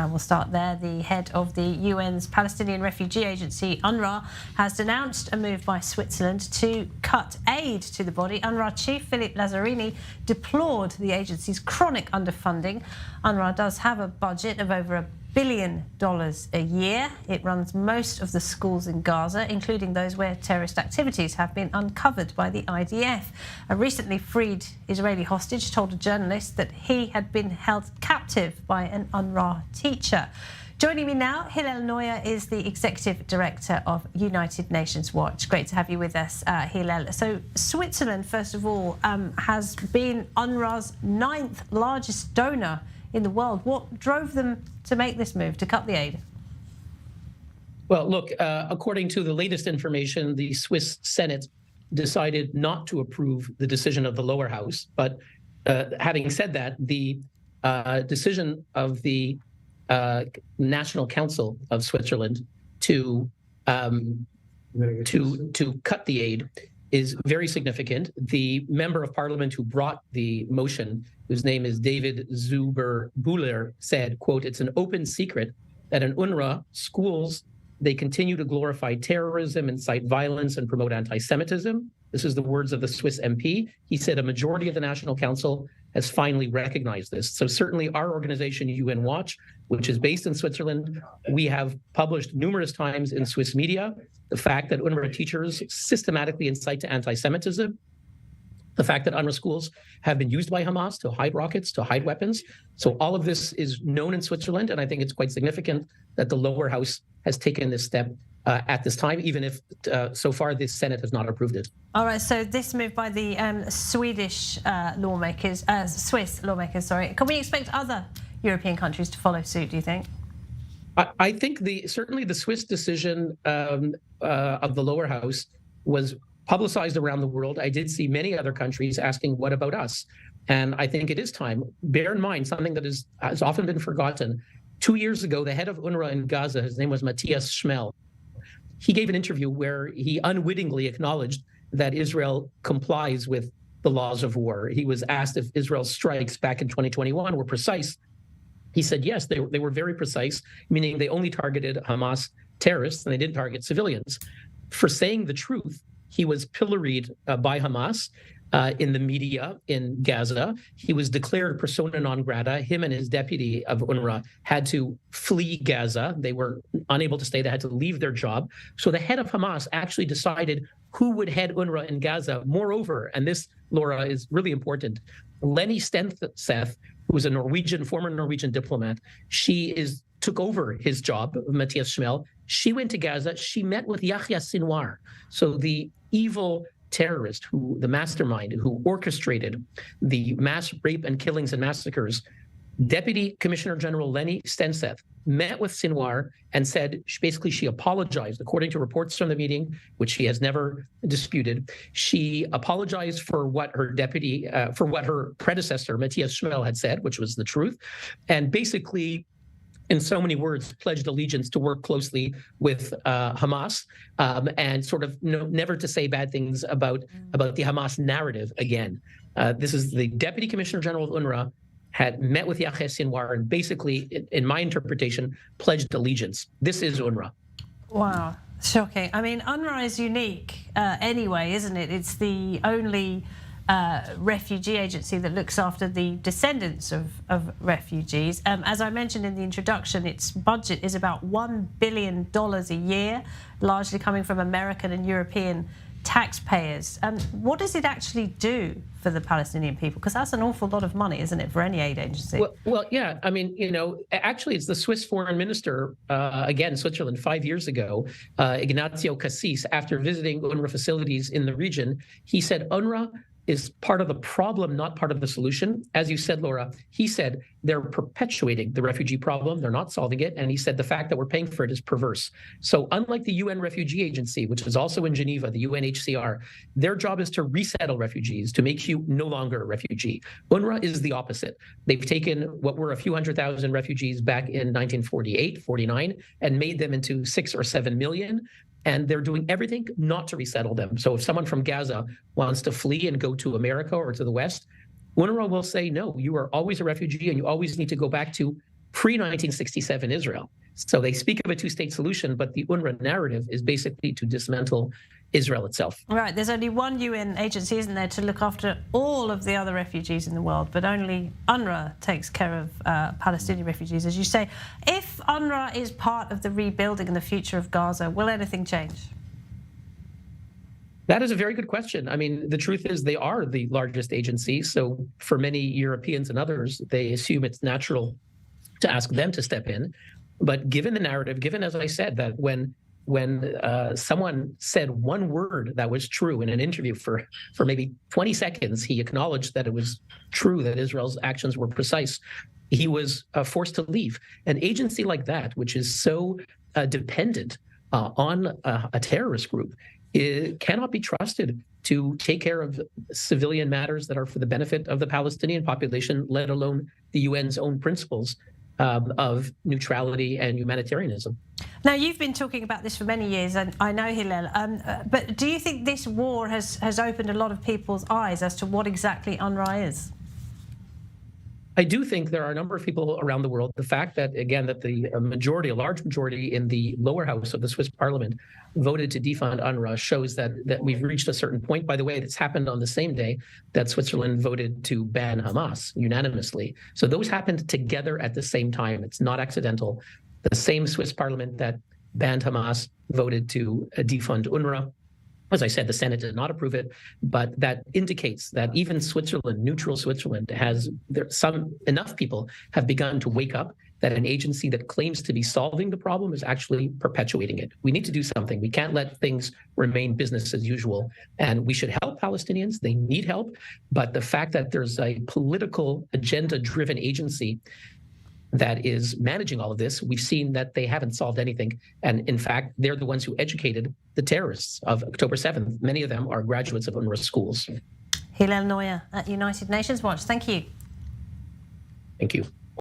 We'll start there. The head of the UN's Palestinian Refugee Agency, UNRWA, has denounced a move by Switzerland to cut aid to the body. UNRWA chief Philippe Lazzarini deplored the agency's chronic underfunding. UNRWA does have a budget of over $1 billion a year. It runs most of the schools in Gaza, including those where terrorist activities have been uncovered by the IDF. A recently freed Israeli hostage told a journalist that he had been held captive by an UNRWA teacher. Joining me now, Hillel Neuer is the Executive Director of United Nations Watch. Great to have you with us, Hillel. So Switzerland, first of all, has been UNRWA's 9th largest donor in the world. What drove them to make this move, to cut the aid? Well, look, according to the latest information, the Swiss Senate decided not to approve the decision of the lower house. But having said that, the decision of the National Council of Switzerland to cut the aid is very significant. The member of parliament who brought the motion, whose name is David Zuber-Buhler, said, quote, "It's an open secret that in UNRWA schools, they continue to glorify terrorism, incite violence, and promote anti-Semitism." This is the words of the Swiss MP. He said a majority of the National Council has finally recognized this. So certainly our organization, UN Watch, which is based in Switzerland, we have published numerous times in Swiss media the fact that UNRWA teachers systematically incite to anti-Semitism, the fact that UNRWA schools have been used by Hamas to hide rockets, to hide weapons. So all of this is known in Switzerland, and I think it's quite significant that the lower house has taken this step at this time, even if so far the Senate has not approved it. All right, so this move by the Swiss lawmakers, can we expect other European countries to follow suit, do you think? I think certainly the Swiss decision of the lower house was publicized around the world. I did see many other countries asking, what about us? And I think it is time. Bear in mind something that has often been forgotten. 2 years ago, the head of UNRWA in Gaza, his name was Matthias Schmel, he gave an interview where he unwittingly acknowledged that Israel complies with the laws of war. He was asked if Israel's strikes back in 2021 were precise. He said, yes, they were very precise, meaning they only targeted Hamas terrorists and they didn't target civilians. For saying the truth, he was pilloried by Hamas in the media in Gaza. He was declared persona non grata. Him and his deputy of UNRWA had to flee Gaza. They were unable to stay. They had to leave their job. So the head of Hamas actually decided who would head UNRWA in Gaza. Moreover, and this, Laura, is really important, Leni Stenseth, who was a former Norwegian diplomat, took over his job, Matthias Schmel. She went to Gaza. She met with Yahya Sinwar, so the evil terrorist, the mastermind who orchestrated the mass rape and killings and massacres. Deputy Commissioner General Leni Stenseth met with Sinwar and said, basically, she apologized, according to reports from the meeting, which she has never disputed. She apologized for what her predecessor, Matthias Schmel, had said, which was the truth, and basically, in so many words, pledged allegiance to work closely with Hamas and sort of never to say bad things about the Hamas narrative again. This is the Deputy Commissioner General of UNRWA had met with Yahya Sinwar and basically, in my interpretation, pledged allegiance. This is UNRWA. Wow, shocking. I mean, UNRWA is unique anyway, isn't it? It's the only refugee agency that looks after the descendants of refugees. As I mentioned in the introduction, its budget is about $1 billion a year, largely coming from American and European taxpayers. What does it actually do for the Palestinian people? Because that's an awful lot of money, isn't it, for any aid agency? Well, yeah. I mean, actually, it's the Swiss foreign minister, again, Switzerland, 5 years ago, Ignacio Cassis, after visiting UNRWA facilities in the region, he said UNRWA is part of the problem, not part of the solution. As you said, Laura, he said they're perpetuating the refugee problem. They're not solving it. And he said the fact that we're paying for it is perverse. So unlike the UN Refugee Agency, which is also in Geneva, the UNHCR, their job is to resettle refugees, to make you no longer a refugee. UNRWA is the opposite. They've taken what were a few 100,000 refugees back in 1948, 49, and made them into 6 or 7 million. And they're doing everything not to resettle them. So if someone from Gaza wants to flee and go to America or to the West, UNRWA will say, no, you are always a refugee and you always need to go back to pre-1967 Israel. So they speak of a two-state solution, but the UNRWA narrative is basically to dismantle Israel itself. Right, there's only one UN agency, isn't there, to look after all of the other refugees in the world, but only UNRWA takes care of Palestinian refugees, as you say. If UNRWA is part of the rebuilding and the future of Gaza, will anything change? That is a very good question. I mean, the truth is they are the largest agency. So for many Europeans and others, they assume it's natural to ask them to step in. But given the narrative, given, as I said, that when someone said one word that was true in an interview for maybe 20 seconds, he acknowledged that it was true, that Israel's actions were precise, he was forced to leave. An agency like that, which is so dependent on a terrorist group, it cannot be trusted to take care of civilian matters that are for the benefit of the Palestinian population, let alone the UN's own principles of neutrality and humanitarianism. Now, you've been talking about this for many years, and I know, Hillel, but do you think this war has opened a lot of people's eyes as to what exactly UNRWA is? I do think there are a number of people around the world. The fact that, again, that a large majority in the lower house of the Swiss parliament voted to defund UNRWA shows that we've reached a certain point. By the way, that's happened on the same day that Switzerland voted to ban Hamas unanimously. So those happened together at the same time. It's not accidental. The same Swiss parliament that banned Hamas voted to defund UNRWA. As I said, the Senate did not approve it, but that indicates that even Switzerland, neutral Switzerland, enough people have begun to wake up that an agency that claims to be solving the problem is actually perpetuating it. We need to do something. We can't let things remain business as usual. And we should help Palestinians. They need help. But the fact that there's a political agenda-driven agency that is managing all of this, we've seen that they haven't solved anything. And in fact, they're the ones who educated the terrorists of October 7th. Many of them are graduates of UNRWA schools. Hillel Neuer at United Nations Watch. Thank you. Thank you.